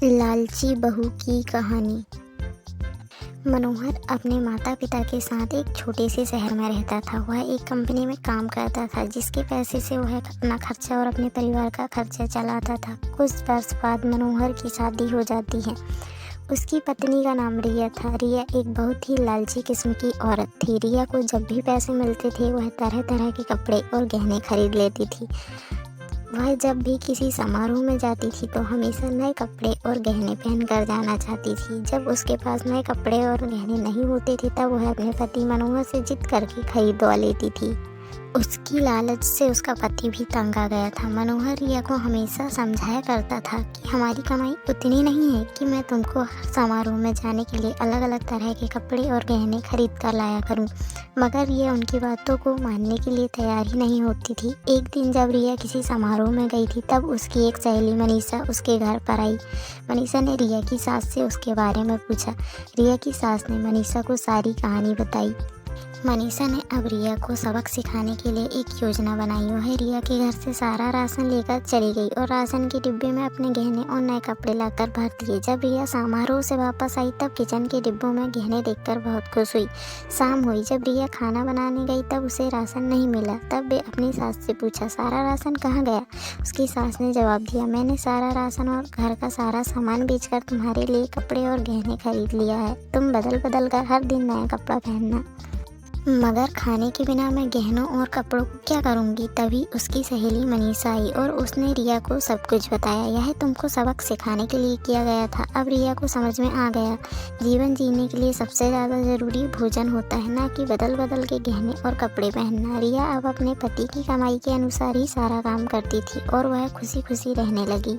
लालची बहू की कहानी। मनोहर अपने माता पिता के साथ एक छोटे से शहर में रहता था। वह एक कंपनी में काम करता था, जिसके पैसे से वह अपना खर्चा और अपने परिवार का खर्चा चलाता था। कुछ वर्ष बाद मनोहर की शादी हो जाती है। उसकी पत्नी का नाम रिया था। रिया एक बहुत ही लालची किस्म की औरत थी। रिया को जब भी पैसे मिलते थे वह तरह तरह के कपड़े और गहने खरीद लेती थी। वह जब भी किसी समारोह में जाती थी तो हमेशा नए कपड़े और गहने पहन कर जाना चाहती थी। जब उसके पास नए कपड़े और गहने नहीं होते थे तब वह अपने पति मनोहर से जिद करके खरीदवा लेती थी। उसकी लालच से उसका पति भी तंग आ गया था। मनोहर रिया को हमेशा समझाया करता था कि हमारी कमाई उतनी नहीं है कि मैं तुमको हर समारोह में जाने के लिए अलग अलग तरह के कपड़े और गहने खरीद कर लाया करूं। मगर रिया उनकी बातों को मानने के लिए तैयार ही नहीं होती थी। एक दिन जब रिया किसी समारोह में गई थी तब उसकी एक सहेली मनीषा उसके घर पर आई। मनीषा ने रिया की सास से उसके बारे में पूछा। रिया की सास ने मनीषा को सारी कहानी बताई। मनीषा ने अब रिया को सबक सिखाने के लिए एक योजना बनाई। वह रिया के घर से सारा राशन लेकर चली गई और राशन के डिब्बे में अपने गहने और नए कपड़े लाकर भर दिए। जब रिया समारोह से वापस आई तब किचन के डिब्बों में गहने देखकर बहुत खुश हुई। शाम हुई। जब रिया खाना बनाने गई तब उसे राशन नहीं मिला। तब वे अपनी सास से पूछा, सारा राशन कहाँ गया? उसकी सास ने जवाब दिया, मैंने सारा राशन और घर का सारा सामान बेचकर तुम्हारे लिए कपड़े और गहने खरीद लिया है। तुम बदल बदल कर हर दिन नया कपड़ा पहनना। मगर खाने के बिना मैं गहनों और कपड़ों को क्या करूँगी? तभी उसकी सहेली मनीषा आई और उसने रिया को सब कुछ बताया। यह तुमको सबक सिखाने के लिए किया गया था। अब रिया को समझ में आ गया, जीवन जीने के लिए सबसे ज़्यादा ज़रूरी भोजन होता है, ना कि बदल बदल के गहने और कपड़े पहनना। रिया अब अपने पति की कमाई के अनुसार ही सारा काम करती थी और वह खुशी खुशी रहने लगी।